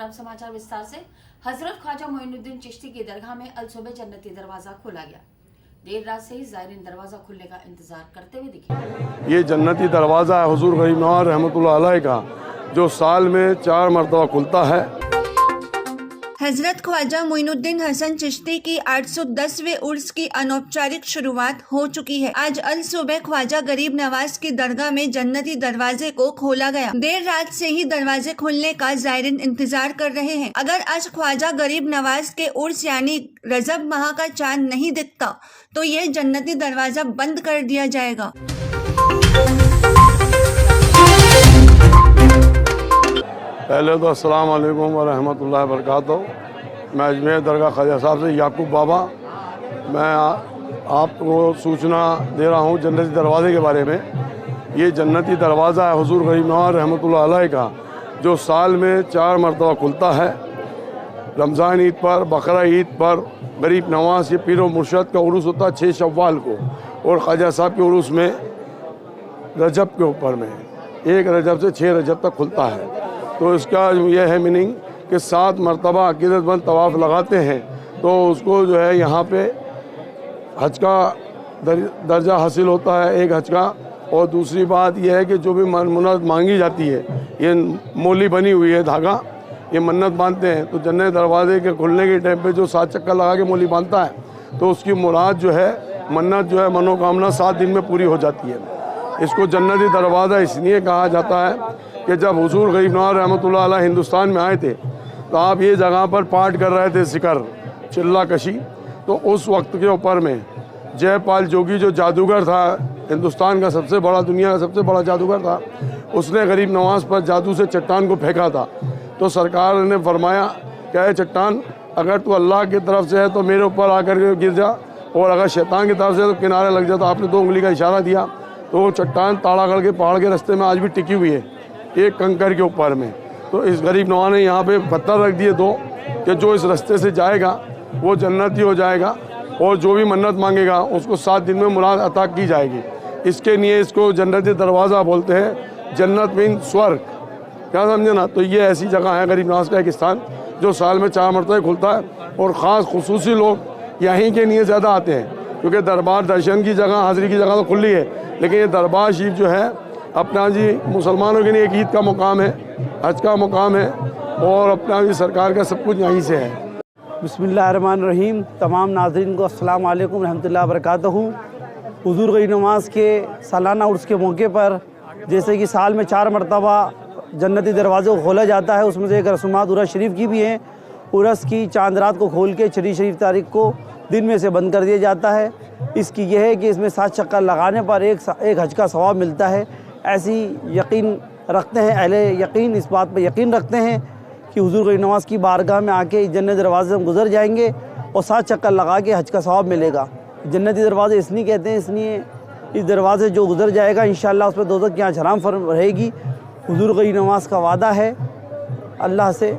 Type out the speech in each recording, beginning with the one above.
अब समाचार विस्तार से। हजरत ख्वाजा मोइनुद्दीन चिश्ती की दरगाह में अल सुबह जन्नती दरवाजा खोला गया। देर रात से ही ज़ायरीन दरवाजा खुलने का इंतजार करते हुए दिखे। ये जन्नती दरवाज़ा है हुजूर गरीब नवाज रहमतुल्लाह अलैह का, जो साल में 4 मरतबा खुलता है। हजरत ख्वाजा मोइनुद्दीन हसन चिश्ती की 810वें उर्स की अनौपचारिक शुरुआत हो चुकी है। आज अल सुबह ख्वाजा गरीब नवाज की दरगाह में जन्नती दरवाजे को खोला गया। देर रात से ही दरवाजे खुलने का ज़ायरीन इंतजार कर रहे हैं। अगर आज ख्वाजा गरीब नवाज के उर्स यानी रजब माह का चांद नहीं दिखता तो यह जन्नती दरवाजा बंद कर दिया जाएगा। पहले तो अस्सलाम वालेकुम व रहमतुल्लाहि व बरकातहू। मैं अजमेर दरगाह ख्वाजा साहब से याकूब बाबा, मैं आपको सूचना दे रहा हूँ जन्नती दरवाज़े के बारे में। ये जन्नती दरवाज़ा है हुजूर गरीब नवाज रहमतुल्लाह अलैह का, जो साल में 4 मरतबा खुलता है। रमज़ान ईद पर, बकरा ईद पर गरीब नवाज के पीर व मुर्शद का उर्स होता है 6 शव्वाल को, और ख्वाजा साहब के उर्स में रजब के ऊपर में 1 रजब से 6 रजब तक खुलता है। तो इसका यह है मीनिंग कि 7 मरतबा अक़ीदतमंद तवाफ़ लगाते हैं तो उसको जो है यहाँ पे हज का दर्जा हासिल होता है, एक हज का। और दूसरी बात यह है कि जो भी मन्नत मांगी जाती है, ये मोली बनी हुई है धागा, ये मन्नत बांधते हैं तो जन्नत दरवाजे के खुलने के टाइम पे जो 7 चक्कर लगा के मोली बांधता है तो उसकी मुराद जो है, मन्नत जो है, मनोकामना 7 दिन में पूरी हो जाती है। इसको जन्नती दरवाज़ा इसलिए कहा जाता है कि जब हुजूर गरीब नवाज रहमतुल्लाह अलैह हिंदुस्तान में आए थे तो आप ये जगह पर पाठ कर रहे थे ज़िक्र चिल्ला कशी। तो उस वक्त के ऊपर में जयपाल जोगी जो जादूगर था, हिंदुस्तान का सबसे बड़ा, दुनिया का सबसे बड़ा जादूगर था, उसने गरीब नवाज पर जादू से चट्टान को फेंका था। तो सरकार ने फरमाया क्या है चट्टान, अगर तू अल्लाह की तरफ से है तो मेरे ऊपर आकर के गिर जा, और अगर शैतान की तरफ से है तो किनारे लग जा। तो आपने 2 उंगली का इशारा दिया तो वो चट्टान ताड़ा करके पहाड़ के रास्ते में आज भी टिकी हुई है, एक कंकर के ऊपर में। तो इस गरीब नवाज ने यहाँ पे पत्थर रख दिए 2 कि जो इस रास्ते से जाएगा वो जन्नती हो जाएगा, और जो भी मन्नत मांगेगा उसको 7 दिन में मुराद अता की जाएगी। इसके लिए इसको जन्नती दरवाज़ा बोलते हैं। जन्नत मीन स्वर्ग, क्या समझे ना। तो ये ऐसी जगह है गरीब नवाज का एक स्थान जो साल में 4 मरतबा खुलता है, और ख़ास खुसूसी लोग यहीं के लिए ज़्यादा आते हैं क्योंकि दरबार दर्शन की जगह, हाज़िरी की जगह तो खुली है, लेकिन ये दरबार शरीफ जो है अपना जी मुसलमानों के लिए एक ईद का मुकाम है, हज का मुकाम है, और अपना भी सरकार का सब कुछ यहीं से है। बिस्मिल्लाहिर्रहमानिर्रहीम। तमाम नाज़रीन को अस्सलाम वालेकुम रहमतुल्लाहि व बरकातहू। हुजूर गरीब नवाज के सालाना उर्स के मौके पर जैसे कि साल में 4 मरतबा जन्नती दरवाज़े को खोला जाता है, उसमें से एक रस्मात उर्स शरीफ की भी है। उर्स की चांद रात को खोल के 6 शरीफ तारीख को दिन में से बंद कर दिया जाता है। इसकी यह है कि इसमें 7 चक्कर लगाने पर एक हज का सवाब मिलता है। ऐसी यकीन रखते हैं अहले यकीन, इस बात पर यकीन रखते हैं कि हुजूर गरीब नवाज की बारगाह में आके जन्नती दरवाजे से हम गुजर जाएंगे और 7 चक्कर लगा के हज का सवाब मिलेगा। जन्नती दरवाजे इसलिए कहते हैं, इसलिए इस दरवाजे जो गुजर जाएगा इंशाअल्लाह उस पर दोज़ख की आँच हराम फर्म रहेगी। हुजूर गरीब नवाज का वादा है अल्लाह से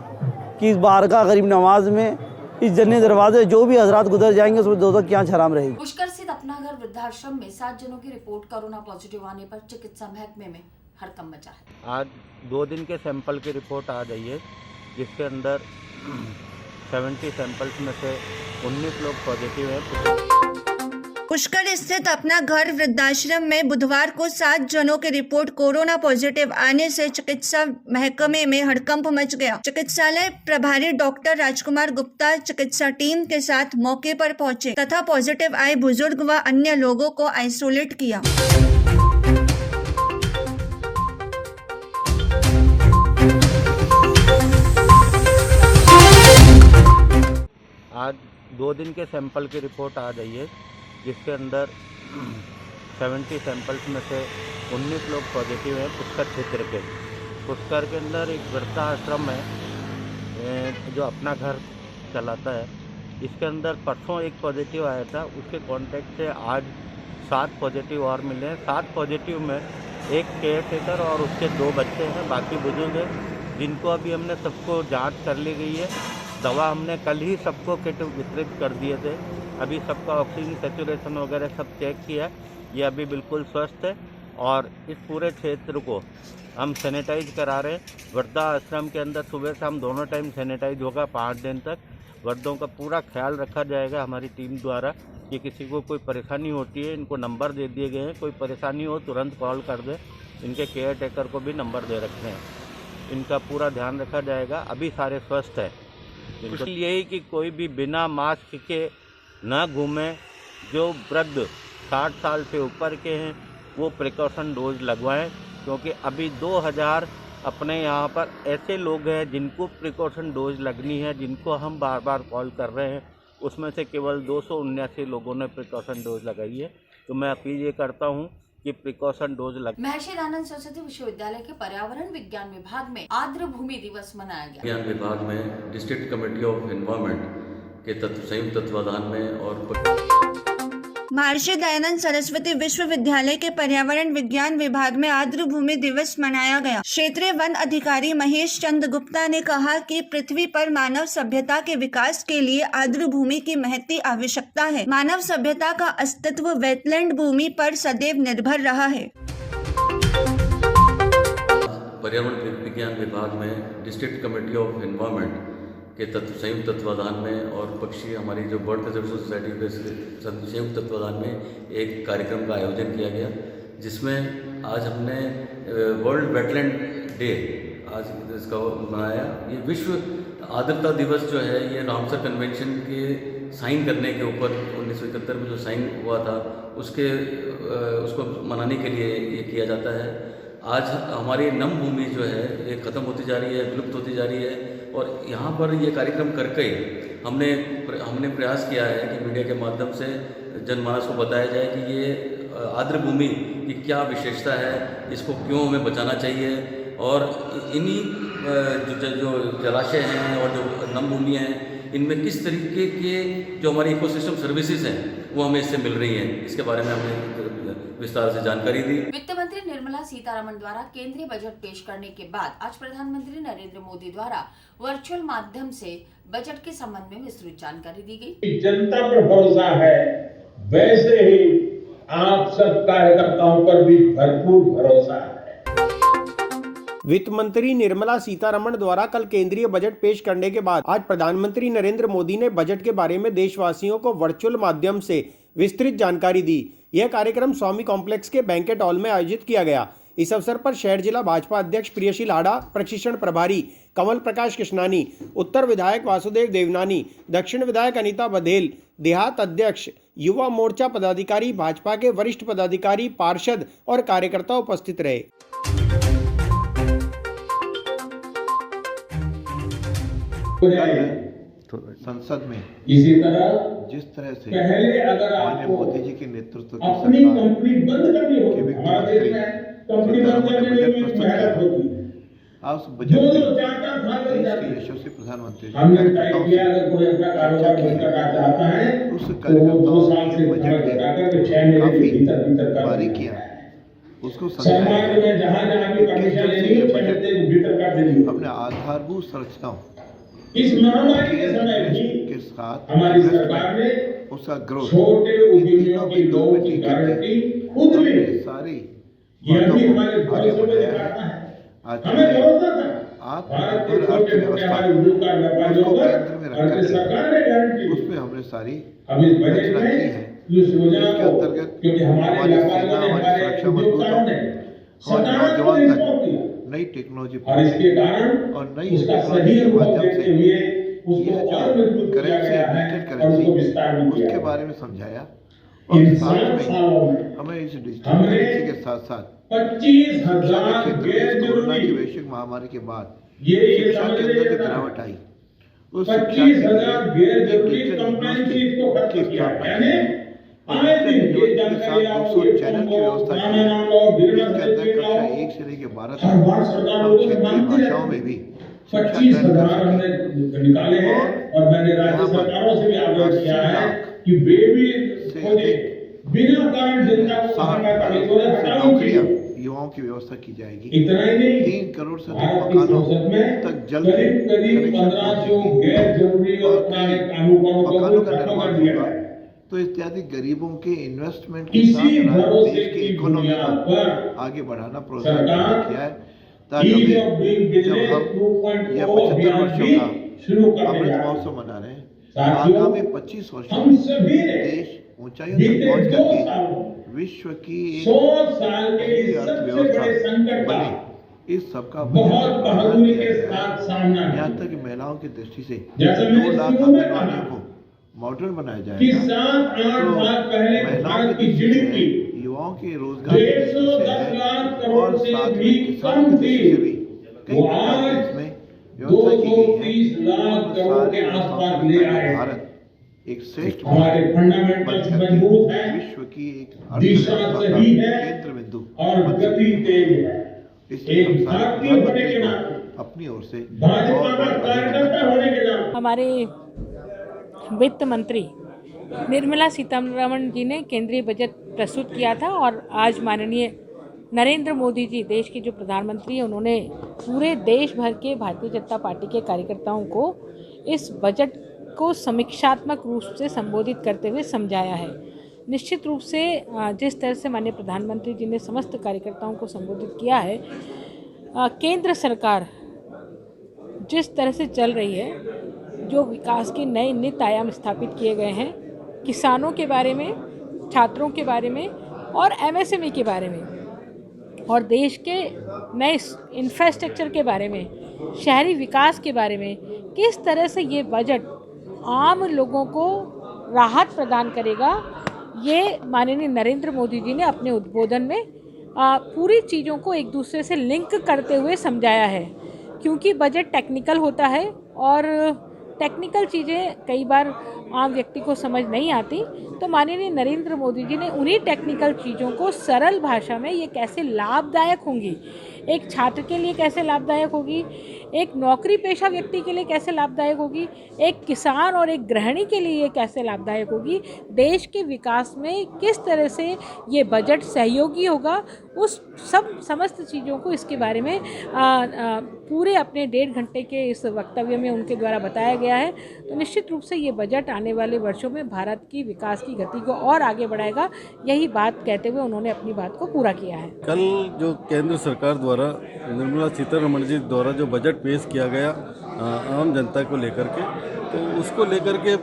कि इस बारगाह गरीब नवाज में इस जन्नती दरवाजे जो भी हजरात गुजर जाएंगे उसमें दोज़ख की आँच हराम रहेगी। पुष्कर स्थित अपना घर वृद्धाश्रम में 7 जनों की रिपोर्ट कोरोना पॉजिटिव आने पर चिकित्सा महकमे में हड़कंप मचा है। आज 2 दिन के सैंपल की रिपोर्ट आ गई है, जिसके अंदर 70 सैंपल्स में से 19 लोग पॉजिटिव हैं। पुष्कर स्थित अपना घर वृद्धाश्रम में बुधवार को 7 जनों की रिपोर्ट कोरोना पॉजिटिव आने से चिकित्सा महकमे में हड़कंप मच गया। चिकित्सालय प्रभारी डॉक्टर राजकुमार गुप्ता चिकित्सा टीम के साथ मौके पर पहुंचे तथा पॉजिटिव आए बुजुर्ग व अन्य लोगों को आइसोलेट किया। आज 2 दिन के सैंपल की रिपोर्ट आ गई है, जिसके अंदर 70 सैंपल्स में से 19 लोग पॉजिटिव हैं पुष्कर क्षेत्र के। पुष्कर के अंदर एक वृद्धाश्रम है जो अपना घर चलाता है। इसके अंदर परसों एक पॉजिटिव आया था, उसके कॉन्टेक्ट से आज 7 पॉजिटिव और मिले हैं। 7 पॉजिटिव में एक केयर टेकर और उसके 2 बच्चे हैं, बाकी बुजुर्ग हैं, जिनको अभी हमने सबको जांच कर ली गई है। दवा हमने कल ही सबको किट वितरित कर दिए थे। अभी सबका ऑक्सीजन सेचुरेशन वगैरह सब चेक किया, ये अभी बिल्कुल स्वस्थ है। और इस पूरे क्षेत्र को हम सैनिटाइज करा रहे हैं। वृद्धा आश्रम के अंदर सुबह शाम दोनों टाइम सैनिटाइज होगा। 5 दिन तक वृद्धों का पूरा ख्याल रखा जाएगा हमारी टीम द्वारा कि किसी को कोई परेशानी होती है, इनको नंबर दे दिए गए हैं, कोई परेशानी हो तुरंत कॉल कर दें। इनके केयर टेकर को भी नंबर दे रखे हैं, इनका पूरा ध्यान रखा जाएगा। अभी सारे स्वस्थ हैं। यही कि कोई भी बिना मास्क के ना घूमे। जो वृद्ध 60 साल से ऊपर के हैं वो प्रिकॉशन डोज लगवाएं, क्योंकि अभी 2000 अपने यहाँ पर ऐसे लोग हैं जिनको प्रिकॉशन डोज लगनी है, जिनको हम बार बार कॉल कर रहे हैं। उसमें से केवल 279 लोगों ने प्रिकॉशन डोज लगाई है। तो मैं अपील ये करता हूँ कि प्रिकॉशन डोज महर्षि दयानंद सरस्वती विश्वविद्यालय के पर्यावरण विज्ञान विभाग में आर्द्र भूमि दिवस मनाया गया। विज्ञान विभाग में डिस्ट्रिक्ट कमेटी ऑफ एनवायरनमेंट के संयुक्त तत्वाधान में और महर्षि दयानंद सरस्वती विश्वविद्यालय के पर्यावरण विज्ञान विभाग में आर्द्र भूमि दिवस मनाया गया। क्षेत्रीय वन अधिकारी महेश चंद्र गुप्ता ने कहा कि पृथ्वी पर मानव सभ्यता के विकास के लिए आर्द्र भूमि की महती आवश्यकता है। मानव सभ्यता का अस्तित्व वेटलैंड भूमि पर सदैव निर्भर रहा है। पर्यावरण विज्ञान विभाग में डिस्ट्रिक्ट कमेटी ऑफ एनवायरनमेंट के संयुक्त तत्वाधान में और पक्षी हमारी जो बर्ड कंजर्वेशन सोसाइटी के संयुक्त तत्वाधान में एक कार्यक्रम का आयोजन किया गया, जिसमें आज हमने वर्ल्ड वेटलैंड डे आज इसका मनाया। ये विश्व आर्द्रता दिवस जो है ये रामसर कन्वेंशन के साइन करने के ऊपर 1971 में जो साइन हुआ था उसको मनाने के लिए ये किया जाता है। आज हमारी नम भूमि जो है ये ख़त्म होती जा रही है, विलुप्त होती जा रही है। और यहाँ पर ये कार्यक्रम करके हमने प्रयास किया है कि मीडिया के माध्यम से जनमानस को बताया जाए कि ये आर्द्र भूमि की क्या विशेषता है, इसको क्यों हमें बचाना चाहिए। और इन्हीं जो जलाशय हैं और जो नम भूमि हैं, इनमें किस तरीके के जो हमारी इकोसिस्टम सर्विसेज हैं वो हमें इससे मिल रही हैं, इसके बारे में हमने विस्तार से जानकारी दी। वित्त मंत्री निर्मला सीतारमण द्वारा केंद्रीय बजट पेश करने के बाद आज प्रधानमंत्री नरेंद्र मोदी द्वारा वर्चुअल माध्यम से बजट के संबंध में विस्तृत जानकारी दी गई। जनता पर भरोसा है, वैसे ही आप सब कार्यकर्ताओं पर भी भरपूर भरोसा है। वित्त मंत्री निर्मला सीतारमण द्वारा कल केंद्रीय बजट पेश करने के बाद आज प्रधानमंत्री नरेंद्र मोदी ने बजट के बारे में देशवासियों को वर्चुअल माध्यम से विस्तृत जानकारी दी। यह कार्यक्रम स्वामी कॉम्प्लेक्स के बैंकेट हॉल में आयोजित किया गया। इस अवसर पर शहर जिला भाजपा अध्यक्ष प्रियशील आढ़ा, प्रशिक्षण प्रभारी कमल प्रकाश कृष्णानी, उत्तर विधायक वासुदेव देवनानी, दक्षिण विधायक अनीता बघेल, देहात अध्यक्ष, युवा मोर्चा पदाधिकारी, भाजपा के वरिष्ठ पदाधिकारी, पार्षद और कार्यकर्ता उपस्थित रहे। संसद में इसी तरह जिस तरह से पहले अगर माननीय आपको मोदी जी के नेतृत्व की अपनी सरकार कंपनी बंद करनी हो, हमारे देश में कंपनी बंद करने में भी मेहनत होती है। आप उस बजट में जो चाहता था देश के यशस्वी प्रधानमंत्री हमने तय किया, अगर कोई अपना कारोबार बंद करना चाहता है उस तो कार्यकर्ताओं 2 साल से बजट घटाकर 6 महीने के भीतर कर बारीकियां उसको समाज में जहाँ भी परमिशन लेनी है 6 महीने के भीतर कर देनी है। अपने आधारभूत संरचनाओं इस महामारी के समय भी के साथ हमारी सरकार ने उसका ग्रोथ छोटे उद्यमियों की लोगों की गारंटी खुद में सारी ये भी हमारे भरोसे में दिखाता है। हमें भरोसा था आप भारत के छोटे मोटे हमारे उद्योगकार व्यापारियों पर और सरकार ने गारंटी उस पर हमने सारी अब इस बजट में इस योजना को क्योंकि हमारे व्यापारियों ने हमारे उद्योगकारों ने सकारात्मक रिस्पॉन्स दिया नई टेक्नोलॉजी और इसके कारण और नई उसका सही अनुभव देखते हुए उसको जो और मजबूत किया करेंसी गया है और उसको विस्तार भी किया उसके है। बारे में समझाया और इन साथ 7 में सालों में हमें इस डिजिटल हमने करेंसी के साथ साथ 25,000 गैर कोरोना की जरूरी वैश्विक महामारी के बाद ये शिक्षा समझ के अंदर लीजिए जो गिरावट आई उस 25,000 गैर जरूरी कंप्लेंसी को खत्म किया, यानी आए दिन ये जानकारी आओ, ये चैनल की व्यवस्था नाम लो, बिना कक्षा 1 से लेकर 12 हर बार सरकार लोगों से मांगती है। भाषाओं में भी 25,000 हमने निकाले हैं और मैंने राज्य सरकारों से भी आग्रह किया है कि वे भी खोजे, बिना कारण जनता को नौकरियां युवाओं की व्यवस्था की जाएगी। इतना ही नहीं, 3 करोड़ से भारत की संसद में तक जल्द करीब 1500 गैर जरूरी और पुराने कानूनों को खत्म कर दिया है। तो इत्यादि गरीबों के इन्वेस्टमेंट के इसी साथ भरोसे देश की की इकोनॉमी बुनियाद को पर आगे बढ़ाना प्रोत्साहित सरकार किया है, ताकि ईज ऑफ डूइंग जब बिजनेस हम 2.0 यह 75 अभियान वर्षों भी का शुरू करने अमृत जा रहे महोत्सव हैं। मना रहे हैं, साथियों, आगामी 25 वर्षों हम में सभी ने देश ऊंचाइयों तक बीते पहुंच 2 करके सालों में विश्व की 100 साल के ऐसी इस सबसे अर्थव्यवस्था बड़े संकट का बने, इस सबका बहुत बहादुरी के किया गया है। साथ सामना यहाँ किया। तक कि महिलाओं की दृष्टि से जैसे 2 मैंने लाख शुरू में आंगनवाड़ियों कहा को मॉडल बनाया कि जाएगा। 7-8 तो साल पहले महिलाओं भारत की की दृष्टि से जीडीपी है, युवाओं के रोजगार की दृष्टि 110 से है, लाख करोड़ और से साथ भी में किसानों कम की दृष्टि से थी। भी कई वो प्रकार की आज इसमें व्यवस्था की गई है। 230 लाख और करोड़ सारी के व्यवस्थाओं आसपास से ले पहले आए। भारत एक श्रेष्ठ हमारे फंडामेंटल्स बन करके मजबूत हैं, विश्व की एक दिशा अर्थव्यवस्था का सही है केंद्र बिंदु और बन सकती गति है। तेज है। इसलिए हम एक सारे भारतीय होने प्रधानमंत्री के को नाते, अपनी ओर से भाजपा बहुत का बहुत कार्यकर्ता अभिनंदन होने के नाते हमारे वित्त मंत्री निर्मला सीतारमण जी ने केंद्रीय बजट प्रस्तुत किया था और आज माननीय नरेंद्र मोदी जी, देश के जो प्रधानमंत्री हैं, उन्होंने पूरे देश भर के भारतीय जनता पार्टी के कार्यकर्ताओं को इस बजट को समीक्षात्मक रूप से संबोधित करते हुए समझाया है। निश्चित रूप से जिस तरह से माननीय प्रधानमंत्री जी ने समस्त कार्यकर्ताओं को संबोधित किया है, केंद्र सरकार जिस तरह से चल रही है, जो विकास के नए नित आयाम स्थापित किए गए हैं, किसानों के बारे में, छात्रों के बारे में और एमएसएमई के बारे में, और देश के नए इंफ्रास्ट्रक्चर के बारे में, शहरी विकास के बारे में, किस तरह से ये बजट आम लोगों को राहत प्रदान करेगा, ये माननीय नरेंद्र मोदी जी ने अपने उद्बोधन में पूरी चीज़ों को एक दूसरे से लिंक करते हुए समझाया है। क्योंकि बजट टेक्निकल होता है और टेक्निकल चीज़ें कई बार आम व्यक्ति को समझ नहीं आती, तो माननीय नरेंद्र मोदी जी ने उन्हीं टेक्निकल चीज़ों को सरल भाषा में ये कैसे लाभदायक होंगी, एक छात्र के लिए कैसे लाभदायक होगी, एक नौकरी पेशा व्यक्ति के लिए कैसे लाभदायक होगी, एक किसान और एक गृहिणी के लिए ये कैसे लाभदायक होगी, देश के विकास में किस तरह से ये बजट सहयोगी होगा, उस समस्त चीज़ों को इसके बारे में पूरे अपने 1.5 घंटे के इस वक्तव्य में उनके द्वारा बताया गया है। तो निश्चित रूप से ये बजट आने वाले वर्षों में भारत की विकास की गति को और आगे बढ़ाएगा, यही बात कहते हुए उन्होंने अपनी बात को पूरा किया है। कल जो केंद्र सरकार द्वारा निर्मला सीतारमण जी द्वारा जो बजट पेश किया गया आम जनता को लेकर के, तो उसको लेकर के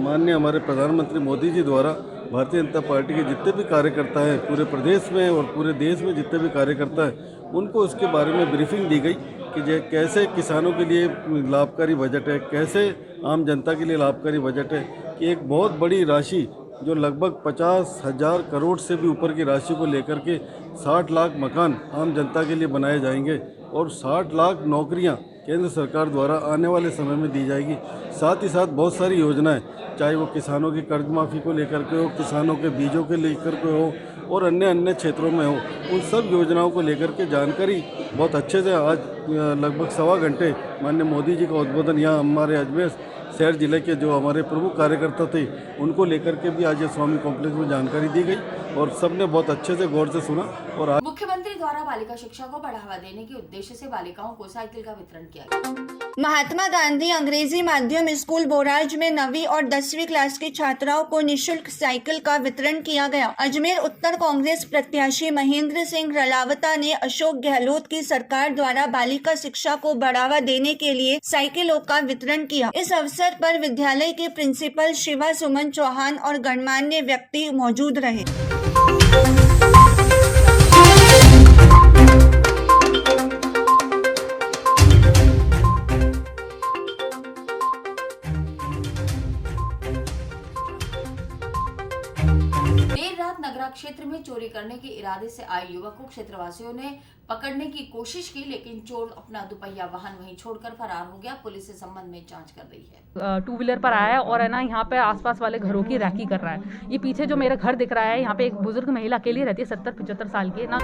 माननीय हमारे प्रधानमंत्री मोदी जी द्वारा भारतीय जनता पार्टी के जितने भी कार्यकर्ता हैं पूरे प्रदेश में और पूरे देश में जितने भी कार्यकर्ता हैं, उनको उसके बारे में ब्रीफिंग दी गई कि कैसे किसानों के लिए लाभकारी बजट है, कैसे आम जनता के लिए लाभकारी बजट है, कि एक बहुत बड़ी राशि जो लगभग 50,000 करोड़ से भी ऊपर की राशि को लेकर के 60 लाख मकान आम जनता के लिए बनाए जाएंगे और 60 लाख नौकरियां केंद्र सरकार द्वारा आने वाले समय में दी जाएगी। साथ ही साथ बहुत सारी योजनाएं, चाहे वो किसानों की कर्ज माफ़ी को लेकर के हो, किसानों के बीजों के लेकर के हो और अन्य क्षेत्रों में हो, उन सब योजनाओं को लेकर के जानकारी बहुत अच्छे से आज लगभग 1.25 घंटे माननीय मोदी जी का उद्बोधन यहाँ हमारे अजमेर शहर जिले के जो हमारे प्रमुख कार्यकर्ता थे उनको लेकर के भी आज स्वामी कॉम्प्लेक्स में जानकारी दी गई और सबने बहुत अच्छे से गौर से सुना। और आज मुख्यमंत्री द्वारा बालिका शिक्षा को बढ़ावा देने के उद्देश्य से बालिकाओं को साइकिल का वितरण किया गया। महात्मा गांधी अंग्रेजी माध्यम स्कूल बोराज में 9वीं और 10वीं क्लास की छात्राओं को निःशुल्क साइकिल का वितरण किया गया। अजमेर उत्तर कांग्रेस प्रत्याशी महेंद्र सिंह रलावता ने अशोक गहलोत की सरकार द्वारा बालिका शिक्षा को बढ़ावा देने के लिए साइकिलों का वितरण किया। इस अवसर पर विद्यालय के प्रिंसिपल शिवा सुमन चौहान और गणमान्य व्यक्ति मौजूद रहे। देर रात नगरा क्षेत्र में चोरी करने के इरादे से आए युवक को क्षेत्रवासियों ने पकड़ने की कोशिश की, लेकिन चोर अपना दुपहिया वाहन वहीं छोड़कर फरार हो गया। पुलिस इस संबंध में जांच कर रही है। 2 व्हीलर पर आया है और है ना यहाँ पे आसपास वाले घरों की रैकी कर रहा है। ये पीछे जो मेरा घर दिख रहा है, यहाँ पे एक बुजुर्ग महिला अकेली रहती है, 70-75 साल की ना।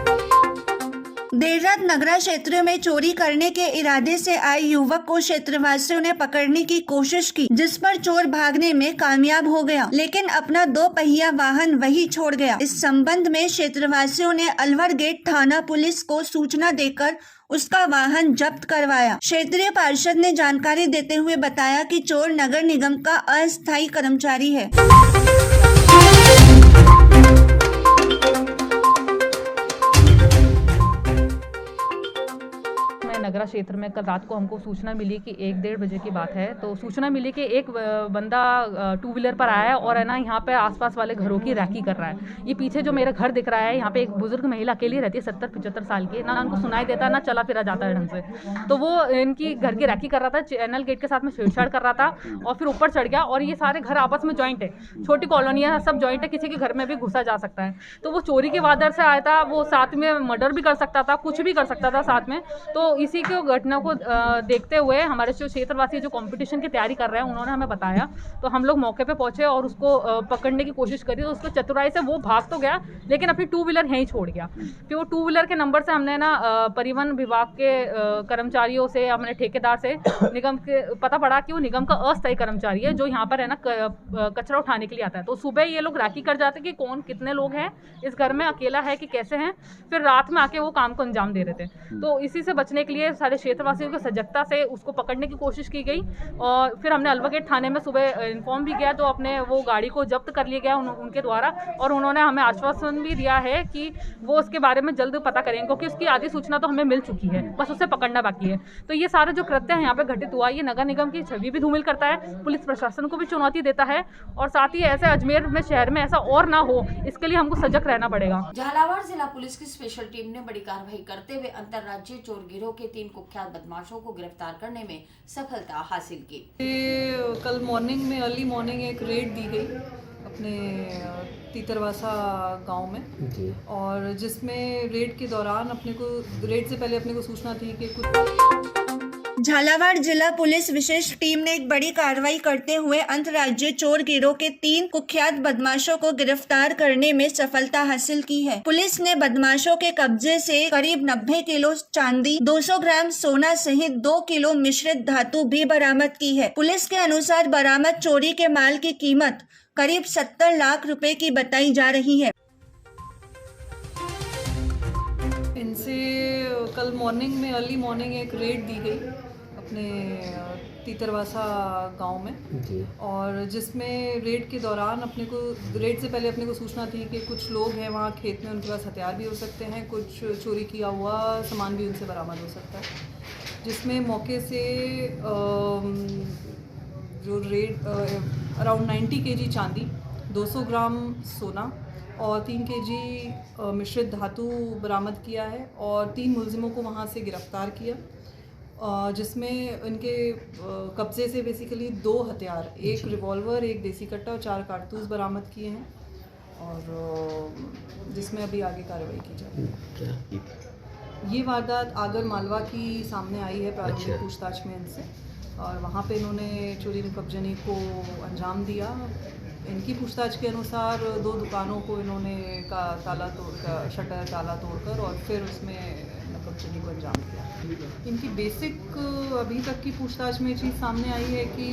देर रात नगरा क्षेत्र में चोरी करने के इरादे से आए युवक को क्षेत्रवासियों ने पकड़ने की कोशिश की, जिस पर चोर भागने में कामयाब हो गया, लेकिन अपना 2 पहिया वाहन वही छोड़ गया। इस संबंध में क्षेत्रवासियों ने अलवर गेट थाना पुलिस को सूचना देकर उसका वाहन जब्त करवाया। क्षेत्रीय पार्षद ने जानकारी देते हुए बताया कि चोर नगर निगम का अस्थायी कर्मचारी है। निर्मला क्षेत्र में कल रात को हमको सूचना मिली कि 1-1:30 बजे की बात है। तो सूचना मिली कि एक बंदा 2 व्हीलर पर आया है और है ना यहाँ पे आसपास वाले घरों की रैकी कर रहा है। ये पीछे जो मेरा घर दिख रहा है, यहाँ पे एक बुजुर्ग महिला अकेली रहती है 70-75 साल की, ना उनको सुनाई देता है ना चला फिरा जाता है ढंग से। तो वो इनकी घर की रैकी कर रहा था, चैनल गेट के साथ में छेड़छाड़ कर रहा था और फिर ऊपर चढ़ गया। और ये सारे घर आपस में जॉइंट है, छोटी कॉलोनी है, सब जॉइंट है, किसी के घर में भी घुसा जा सकता है। तो वो चोरी के वादर से आया था, वो साथ में मर्डर भी कर सकता था, कुछ भी कर सकता था साथ में। तो इसी के घटना को देखते हुए हमारे जो क्षेत्रवासी जो कंपटीशन की तैयारी कर रहे हैं उन्होंने हमें बताया। तो हम लोग मौके पे पहुंचे और उसको पकड़ने की कोशिश करी। तो उसको चतुराई से वो भाग तो गया लेकिन अपनी 2 व्हीलर यहीं छोड़ गया। फिर वो 2 व्हीलर के नंबर से हमने ना परिवहन विभाग के कर्मचारियों से, हमने ठेकेदार से निगम के पता पड़ा कि वो निगम का अस्थायी कर्मचारी है जो यहाँ पर है ना कचरा उठाने के लिए आता है। तो सुबह ये लोग राखी कर जाते कि कौन कितने लोग हैं इस घर में, अकेला है कि कैसे हैं, फिर रात में आके वो काम को अंजाम दे रहे थे। तो इसी से बचने के लिए सारे क्षेत्रवासियों की सजगता से उसको पकड़ने की कोशिश की गई। और फिर हमने अलवा गेट थाने में सुबह इन्फॉर्म भी किया, तो अपने वो गाड़ी को जब्त कर लिया गया उनके द्वारा। और उन्होंने हमें आश्वासन भी दिया है कि वो उसके बारे में जल्द पता करेंगे, क्योंकि उसकी आधी सूचना तो हमें मिल चुकी है, बस उसे पकड़ना बाकी है। तो ये सारा जो कृत्य है यहाँ पे घटित हुआ, ये नगर निगम की छवि भी धूमिल करता है, पुलिस प्रशासन को भी चुनौती देता है और साथ ही ऐसे अजमेर में शहर में ऐसा और ना हो, इसके लिए हमको सजग रहना पड़ेगा। झालावाड़ जिला पुलिस की स्पेशल टीम ने बड़ी कार्रवाई करते हुए अंतर्राज्यीय चोर गिरोह के 3 कुख्यात बदमाशों को गिरफ्तार करने में सफलता हासिल की। कल मॉर्निंग में अर्ली मॉर्निंग एक रेड दी गई अपने तीतरवासा गांव में, और जिसमें रेड के दौरान रेड से पहले अपने को सूचना थी कि कुछ झालावाड़ जिला पुलिस विशेष टीम ने एक बड़ी कार्रवाई करते हुए अंतर्राज्यीय चोर गिरोह के 3 कुख्यात बदमाशों को गिरफ्तार करने में सफलता हासिल की है। पुलिस ने बदमाशों के कब्जे से करीब 90 किलो चांदी, 200 ग्राम सोना सहित 2 किलो मिश्रित धातु भी बरामद की है। पुलिस के अनुसार बरामद चोरी के माल की कीमत करीब 70 लाख रुपए की बताई जा रही है। इनसे कल मॉर्निंग में अर्ली मॉर्निंग एक रेड दी गई अपने तीतरवासा गांव में, और जिसमें रेड के दौरान रेड से पहले अपने को सूचना थी कि कुछ लोग हैं वहाँ खेत में, उनके पास हथियार भी हो सकते हैं, कुछ चोरी किया हुआ सामान भी उनसे बरामद हो सकता है। जिसमें मौके से जो रेड अराउंड 90 kg चांदी, 200 ग्राम सोना और 3 kg मिश्रित धातु बरामद किया है और 3 मुलजिमों को वहाँ से गिरफ्तार किया, जिसमें इनके कब्जे से बेसिकली 2 हथियार, एक रिवॉल्वर, एक देसी कट्टा और 4 कारतूस बरामद किए हैं, और जिसमें अभी आगे कार्रवाई की जाएगी। ये वारदात आगर मालवा की सामने आई है प्रारंभिक पूछताछ में इनसे, और वहाँ पे इन्होंने चोरी कब्जनी को अंजाम दिया। इनकी पूछताछ के अनुसार 2 दुकानों को इन्होंने शटर ताला तोड़कर और फिर उसमें कब्जनी को अंजाम दिया। इनकी बेसिक अभी तक की पूछताछ में चीज़ सामने आई है कि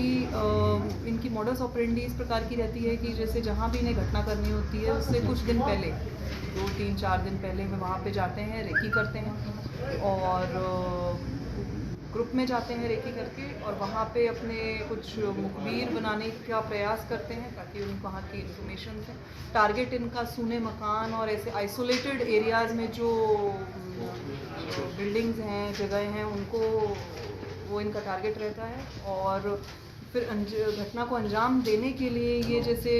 इनकी मॉडस ऑपरेंडी इस प्रकार की रहती है कि जैसे जहाँ भी इन्हें घटना करनी होती है उससे कुछ दिन पहले, 2, 3, 4 दिन पहले वे वहाँ पे जाते हैं, रेकी करते हैं और ग्रुप में जाते हैं रेकी करके, और वहाँ पे अपने कुछ मुखबिर बनाने का प्रयास करते हैं ताकि उनको वहाँ की इन्फॉर्मेशन से टारगेट इनका सूने मकान और ऐसे आइसोलेटेड एरियाज़ में जो बिल्डिंग्स हैं, जगह हैं, उनको वो इनका टारगेट रहता है। और फिर घटना को अंजाम देने के लिए ये जैसे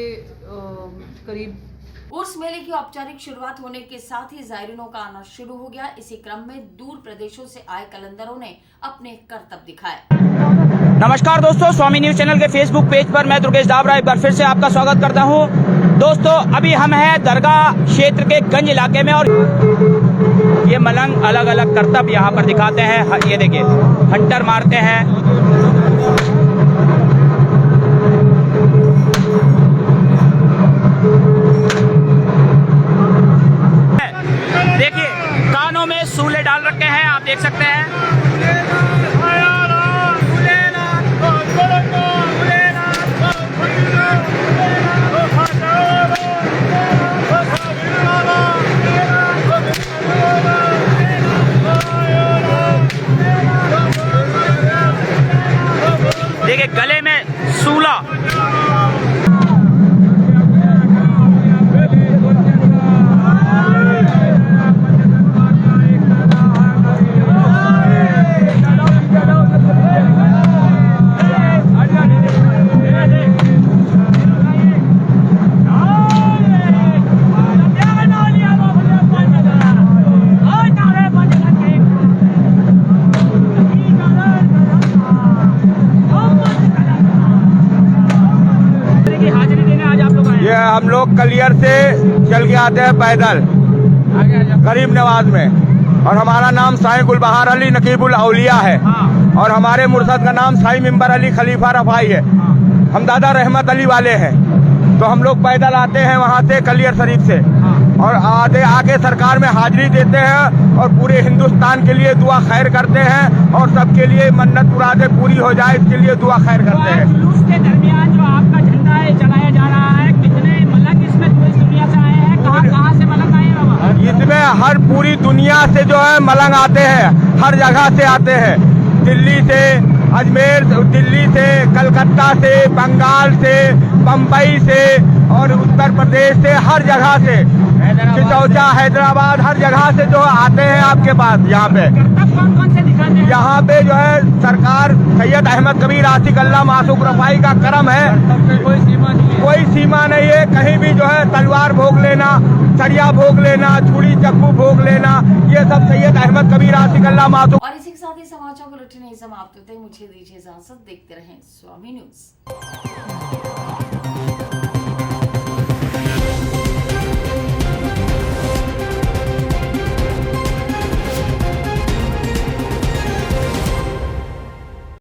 करीब उर्स मेले की औपचारिक शुरुआत होने के साथ ही जायरीनों का आना शुरू हो गया। इसी क्रम में दूर प्रदेशों से आए कलंदरों ने अपने करतब दिखाए। नमस्कार दोस्तों, स्वामी न्यूज चैनल के फेसबुक पेज पर मैं दुर्गेश डाबरा एक बार फिर से आपका स्वागत करता हूं। दोस्तों, अभी हम हैं दरगाह क्षेत्र के गंज इलाके में, और ये मलंग अलग अलग करतब यहाँ पर दिखाते हैं। ये देखिए, हंटर मारते हैं, देखिए कानों में सूले डाल रखे हैं, आप देख सकते हैं। देखिए गले में सूला, ये हम लोग कलियर से चल के आते हैं पैदल गरीब नवाज में, और हमारा नाम साईं गुलबहार अली नकीबुल औलिया है, और हमारे मुर्शद का नाम साईं मिंबर अली खलीफा रफाई है। हम दादा रहमत अली वाले हैं, तो हम लोग पैदल आते हैं वहाँ से कलियर शरीफ से, और आके सरकार में हाजिरी देते हैं और पूरे हिंदुस्तान के लिए दुआ खैर करते हैं, और सबके लिए मन्नत मुरादें पूरी हो जाए इसके लिए दुआ खैर करते हैं। जुलूस के दरमियान जो आपका झंडा है चलाया जा रहा है, कितने मलंग इसमें पूरी दुनिया से आए हैं, कहाँ से मलंग आए हैं बाबा? इसमें हर पूरी दुनिया से जो है मलंग आते हैं, हर जगह से आते हैं, दिल्ली से, अजमेर, दिल्ली से, कलकत्ता से, बंगाल से, बम्बई से और उत्तर प्रदेश से, हर जगह से, चिचौचा, हैदराबाद, हर जगह से जो आते हैं आपके पास यहाँ पे। कौन कौन से दिखाते हैं? यहाँ पे जो है सरकार सैयद अहमद कबीर आशिक अल्लाह मासूक रफाई का करम है, कोई सीमा नहीं है। कहीं भी जो है तलवार भोग लेना, सरिया भोग लेना, छुरी चक्कू भोग लेना, ये सब सैयद अहमद कबीर आशिक अल्लाह मासूक। और इसी के साथ ही समाचार बुलेटिन नहीं समाप्त होते, मुझे दीजिए इजाजत, देखते रहें स्वामी न्यूज।